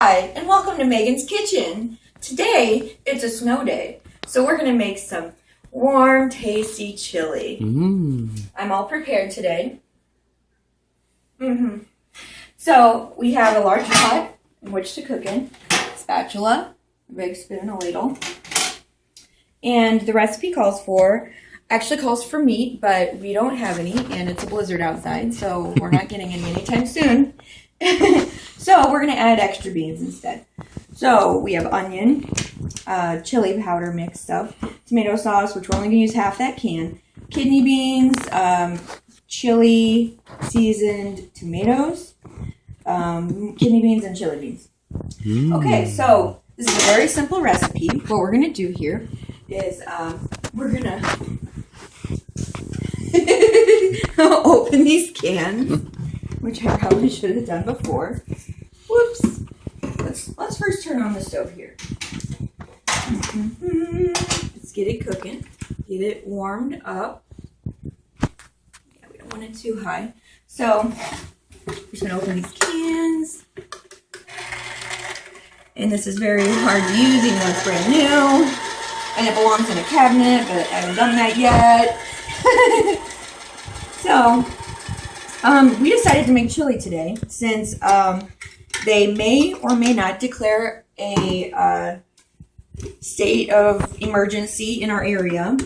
Hi, and welcome to Megan's Kitchen. Today, it's a snow day, so we're going to make some warm, tasty chili. I'm all prepared today. So, we have a large pot in which to cook in, spatula, a big spoon, a ladle. And the recipe calls for meat, but we don't have any, and it's a blizzard outside, so we're not getting any anytime soon. So we're going to add extra beans instead. So we have onion, chili powder mixed up, tomato sauce, which we're only going to use half that can, kidney beans, chili seasoned tomatoes, kidney beans, and chili beans. Okay, so this is a very simple recipe. What we're going to do here is we're going to open these cans, which I probably should have done before. Whoops. Let's first turn on the stove here. Let's get it cooking. Get it warmed up. Yeah, we don't want it too high. So, we're just going to open these cans. And this is very hard to use, even though it's brand new. And it belongs in a cabinet, but I haven't done that yet. So, we decided to make chili today since they may or may not declare a state of emergency in our area.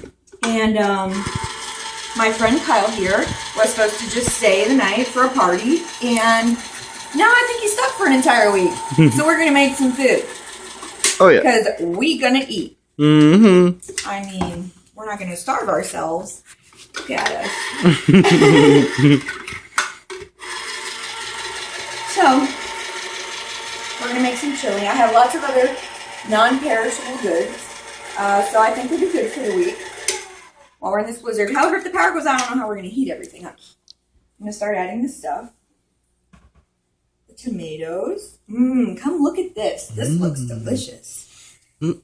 And my friend Kyle here was supposed to just stay the night for a party. And now I think he's stuck for an entire week. So we're going to make some food. Oh, yeah. Because we going to eat. I mean, we're not going to starve ourselves. Look at us. So, we're going to make some chili. I have lots of other non-perishable goods. So I think we'll be good for the week while we're in this blizzard. However, if the power goes out, I don't know how we're going to heat everything up. I'm going to start adding the stuff. The tomatoes. Come look at this. This looks delicious. Let's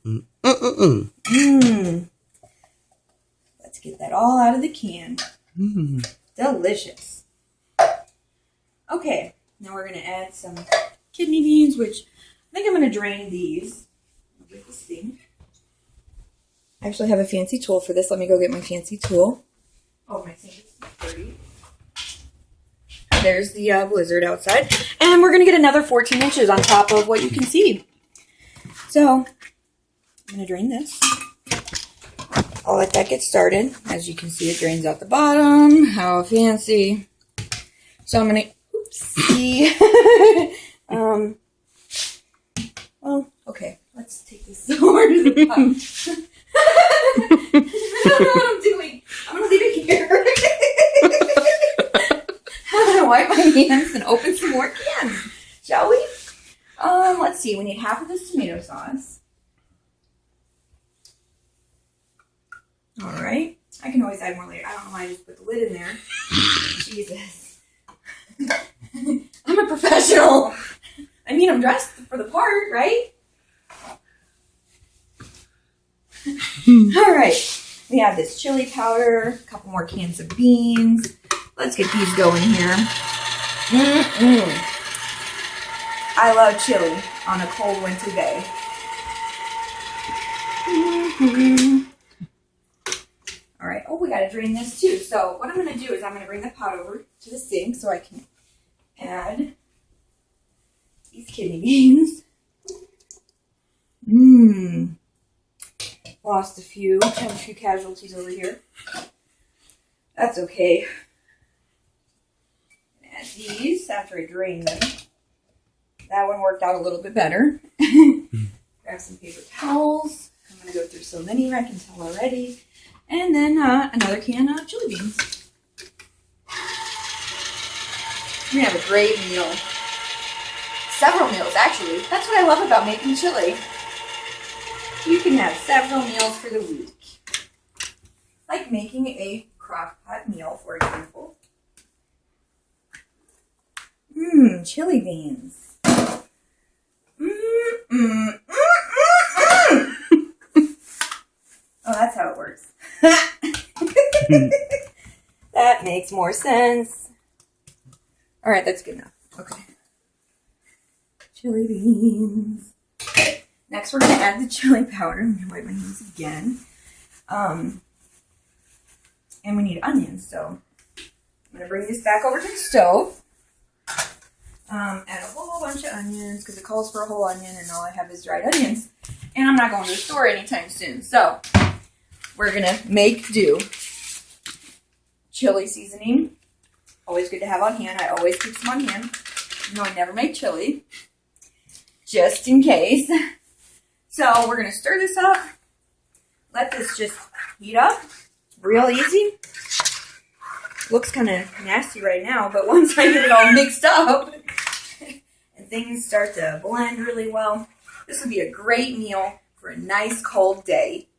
get that all out of the can. Delicious. Okay, now we're going to add some kidney beans, which I think I'm going to drain these. I'll get this thing. I actually have a fancy tool for this. Let me go get my fancy tool. Oh, my sink is dirty. There's the blizzard outside. And we're going to get another 14 inches on top of what you can see. So, I'm going to drain this. I'll let that get started. As you can see, it drains out the bottom. How fancy. So I'm going to, oopsie. Well, okay. Let's take this over to the pot. I don't know what I'm doing. I'm going to leave it here. I'm going to wipe my hands and open some more cans. Shall we? Let's see. We need half of this tomato sauce. All right. I can always add more later. I don't know why I just put the lid in there. Jesus. I'm a professional. I mean, I'm dressed for the part, right? All right. We have this chili powder, a couple more cans of beans. Let's get these going here. I love chili on a cold winter day. All right. Oh, we got to drain this too. So what I'm going to do is I'm going to bring the pot over to the sink so I can add these kidney beans. Lost a few. Have a few casualties over here. That's okay. Add these after I drain them. That one worked out a little bit better. Grab some paper towels. I'm going to go through so many, I can tell already. And then another can of chili beans. We're going to have a great meal. Several meals, actually. That's what I love about making chili. You can have several meals for the week. Like making a crock pot meal, for example. Chili beans. Oh, that's how it works. That makes more sense. All right, that's good enough. Okay. chili beans. Next, we're going to add the chili powder. I'm going to wipe my hands again. And we need onions, so I'm going to bring this back over to the stove. Add a whole bunch of onions because it calls for a whole onion, and all I have is dried onions. And I'm not going to the store anytime soon, so we're going to make do. Chili seasoning, always good to have on hand. I always keep some on hand. You know, I never make chili, just in case. So we're going to stir this up. Let this just heat up. Real easy. Looks kind of nasty right now, but once I get it all mixed up and things start to blend really well, this would be a great meal for a nice cold day.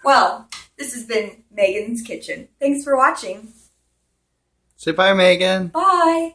Well, this has been Megan's Kitchen. Thanks for watching. Say bye, Megan. Bye.